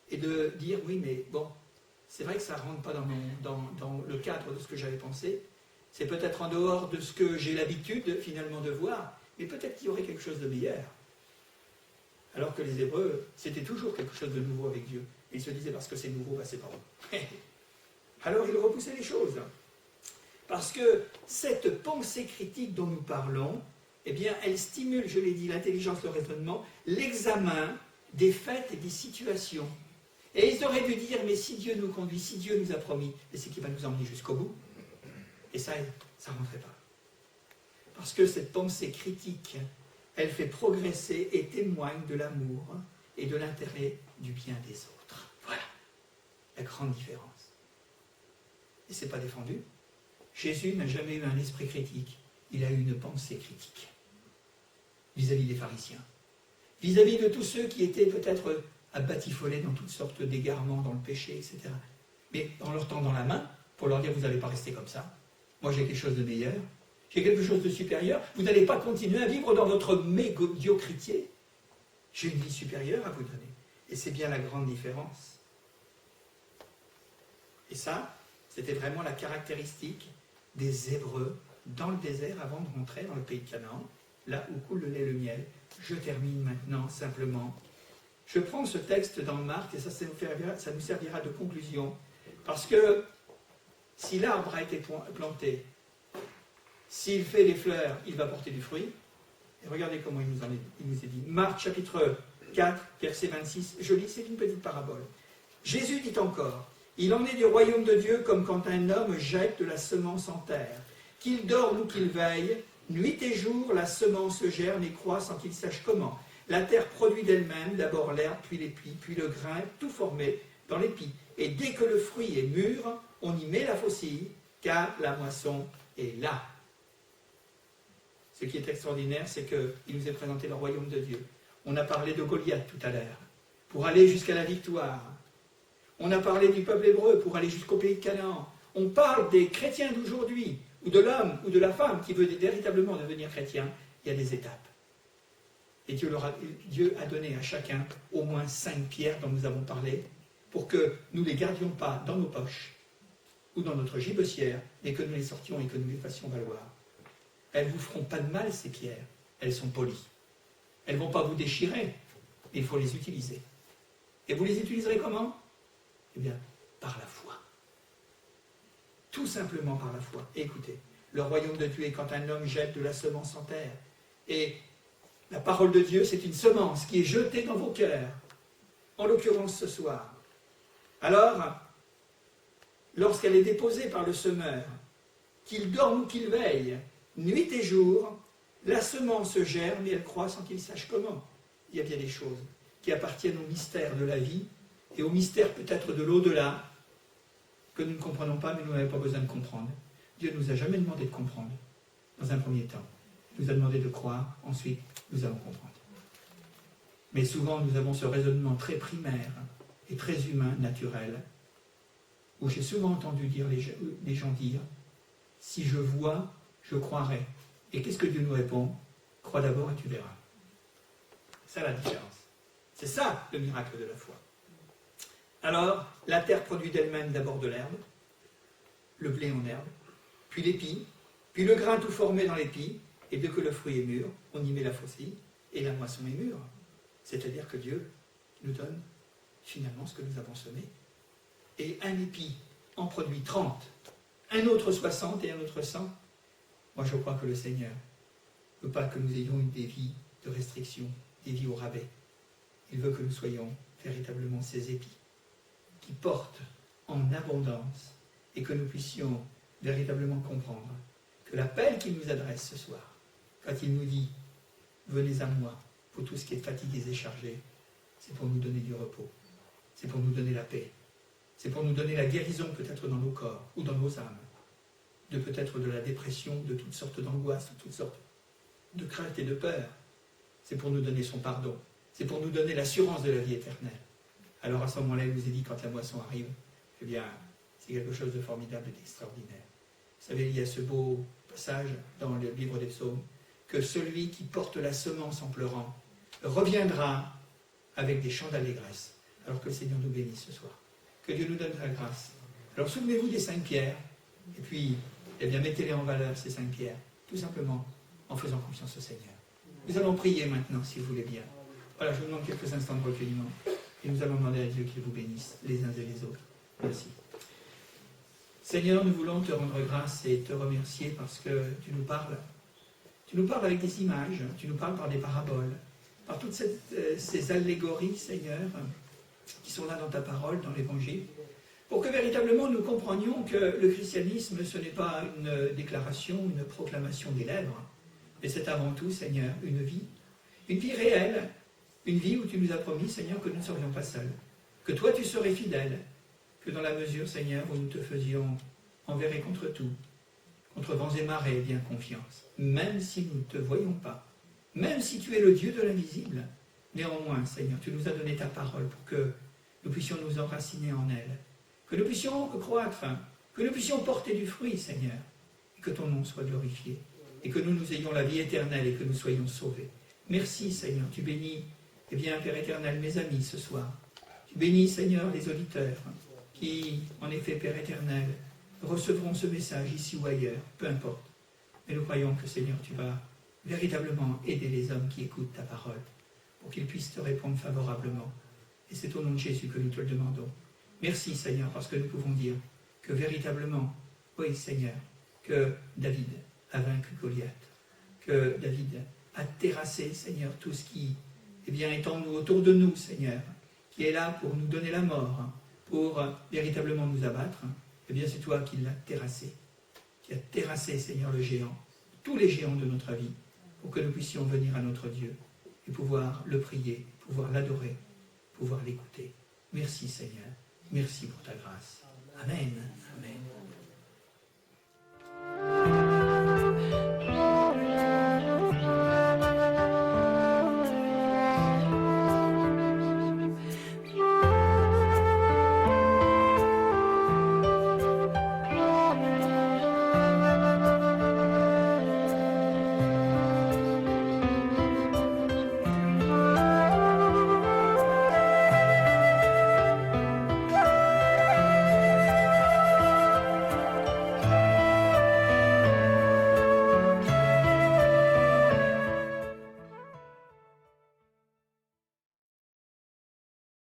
Speaker 2: et de dire, oui, mais bon, c'est vrai que ça ne rentre pas dans le cadre de ce que j'avais pensé, c'est peut-être en dehors de ce que j'ai l'habitude finalement de voir, mais peut-être qu'il y aurait quelque chose de meilleur. Alors que les Hébreux, c'était toujours quelque chose de nouveau avec Dieu. Et ils se disaient, parce que c'est nouveau, c'est pas bon. Alors ils repoussaient les choses. Parce que cette pensée critique dont nous parlons, eh bien, elle stimule, je l'ai dit, l'intelligence, le raisonnement, l'examen des faits et des situations. Et ils auraient dû dire, mais si Dieu nous conduit, si Dieu nous a promis, c'est qu'il va nous emmener jusqu'au bout. Et ça ne rentrait pas. Parce que cette pensée critique, elle fait progresser et témoigne de l'amour et de l'intérêt du bien des autres. Voilà la grande différence. Et ce n'est pas défendu. Jésus n'a jamais eu un esprit critique, il a eu une pensée critique vis-à-vis des pharisiens, vis-à-vis de tous ceux qui étaient peut-être à batifoler dans toutes sortes d'égarements, dans le péché, etc. Mais en leur tendant la main, pour leur dire, vous n'allez pas rester comme ça, moi j'ai quelque chose de meilleur, j'ai quelque chose de supérieur, vous n'allez pas continuer à vivre dans votre médiocrité, j'ai une vie supérieure à vous donner. Et c'est bien la grande différence. Et ça, c'était vraiment la caractéristique des Hébreux dans le désert avant de rentrer dans le pays de Canaan, là où coule le lait et le miel. Je termine maintenant simplement. Je prends ce texte dans Marc et ça nous servira de conclusion, parce que si l'arbre a été planté, s'il fait des fleurs, il va porter du fruit, Et regardez comment il nous est dit. Marc chapitre 4, verset 26, je lis, c'est une petite parabole. Jésus dit encore, il en est du royaume de Dieu comme quand un homme jette de la semence en terre. Qu'il dorme ou qu'il veille, nuit et jour, la semence germe et croît sans qu'il sache comment. La terre produit d'elle-même d'abord l'herbe, puis l'épi, puis le grain, tout formé dans l'épi. Et dès que le fruit est mûr, on y met la faucille, car la moisson est là. Ce qui est extraordinaire, c'est qu'il nous est présenté le royaume de Dieu. On a parlé de Goliath tout à l'heure, pour aller jusqu'à la victoire. On a parlé du peuple hébreu pour aller jusqu'au pays de Canaan. On parle des chrétiens d'aujourd'hui, ou de l'homme ou de la femme qui veut véritablement devenir chrétien. Il y a des étapes. Et Dieu a donné à chacun au moins 5 pierres dont nous avons parlé, pour que nous ne les gardions pas dans nos poches ou dans notre gibecière, mais que nous les sortions et que nous les fassions valoir. Elles ne vous feront pas de mal, ces pierres. Elles sont polies. Elles ne vont pas vous déchirer, mais il faut les utiliser. Et vous les utiliserez comment? Eh bien, par la foi. Tout simplement par la foi. Et écoutez, le royaume de Dieu est quand un homme jette de la semence en terre. Et la parole de Dieu, c'est une semence qui est jetée dans vos cœurs. En l'occurrence ce soir. Alors, lorsqu'elle est déposée par le semeur, qu'il dorme ou qu'il veille, nuit et jour, la semence germe et elle croît sans qu'il sache comment. Il y a bien des choses qui appartiennent au mystère de la vie et au mystère peut-être de l'au-delà que nous ne comprenons pas, mais nous n'avons pas besoin de comprendre. Dieu ne nous a jamais demandé de comprendre, dans un premier temps. Il nous a demandé de croire, ensuite nous allons comprendre. Mais souvent nous avons ce raisonnement très primaire et très humain, naturel, où j'ai souvent entendu dire les gens dire « si je vois, je croirai ». Et qu'est-ce que Dieu nous répond? Crois d'abord et tu verras. C'est ça la différence. C'est ça le miracle de la foi. Alors, la terre produit d'elle-même d'abord de l'herbe, le blé en herbe, puis l'épi, puis le grain tout formé dans l'épi, et dès que le fruit est mûr, on y met la faucille, et la moisson est mûre. C'est-à-dire que Dieu nous donne finalement ce que nous avons semé. Et un épi en produit 30, un autre 60 et un autre 100. Moi, je crois que le Seigneur ne veut pas que nous ayons des vies de restriction, des vies au rabais. Il veut que nous soyons véritablement ces épis qui portent en abondance et que nous puissions véritablement comprendre que l'appel qu'il nous adresse ce soir, quand il nous dit « Venez à moi, pour tout ce qui est fatigués et chargés », c'est pour nous donner du repos, c'est pour nous donner la paix, c'est pour nous donner la guérison peut-être dans nos corps ou dans nos âmes, de peut-être de la dépression, de toutes sortes d'angoisses, de toutes sortes de craintes et de peurs. C'est pour nous donner son pardon, c'est pour nous donner l'assurance de la vie éternelle. Alors à ce moment-là, il nous est dit, quand la moisson arrive, eh bien, c'est quelque chose de formidable et d'extraordinaire. Vous savez, il y a ce beau passage dans le livre des psaumes, que celui qui porte la semence en pleurant reviendra avec des chants d'allégresse, alors que le Seigneur nous bénisse ce soir. Que Dieu nous donne la grâce. Alors souvenez-vous des 5 pierres, et puis, eh bien, mettez-les en valeur, ces 5 pierres, tout simplement en faisant confiance au Seigneur. Nous allons prier maintenant, si vous voulez bien. Voilà, je vous demande quelques instants de recueillement, et nous allons demander à Dieu qu'il vous bénisse, les uns et les autres. Merci. Seigneur, nous voulons te rendre grâce et te remercier parce que tu nous parles. Tu nous parles avec des images, tu nous parles par des paraboles, par toutes ces allégories, Seigneur, qui sont là dans ta parole, dans l'Évangile, pour que véritablement nous comprenions que le christianisme, ce n'est pas une déclaration, une proclamation des lèvres, mais c'est avant tout, Seigneur, une vie réelle, une vie où tu nous as promis, Seigneur, que nous ne serions pas seuls, que toi tu serais fidèle, que dans la mesure, Seigneur, où nous te faisions envers et contre tout, contre vents et marées, bien confiance, même si nous ne te voyons pas, même si tu es le Dieu de l'invisible, néanmoins, Seigneur, tu nous as donné ta parole pour que nous puissions nous enraciner en elle, que nous puissions croître, que nous puissions porter du fruit, Seigneur, et que ton nom soit glorifié, et que nous ayons la vie éternelle et que nous soyons sauvés. Merci, Seigneur, tu bénis, eh bien, Père éternel, mes amis ce soir. Tu bénis, Seigneur, les auditeurs qui, en effet, Père éternel, recevront ce message ici ou ailleurs, peu importe. Mais nous croyons que, Seigneur, tu vas véritablement aider les hommes qui écoutent ta parole, pour qu'ils puissent te répondre favorablement. Et c'est au nom de Jésus que nous te le demandons. Merci, Seigneur, parce que nous pouvons dire que véritablement, oui, Seigneur, que David a vaincu Goliath, que David à terrasser, Seigneur, tout ce qui est en nous, autour de nous, Seigneur, qui est là pour nous donner la mort, pour véritablement nous abattre. C'est toi qui l'as terrassé. Qui as terrassé, Seigneur, le géant, tous les géants de notre vie, pour que nous puissions venir à notre Dieu et pouvoir le prier, pouvoir l'adorer, pouvoir l'écouter. Merci, Seigneur. Merci pour ta grâce. Amen. Amen.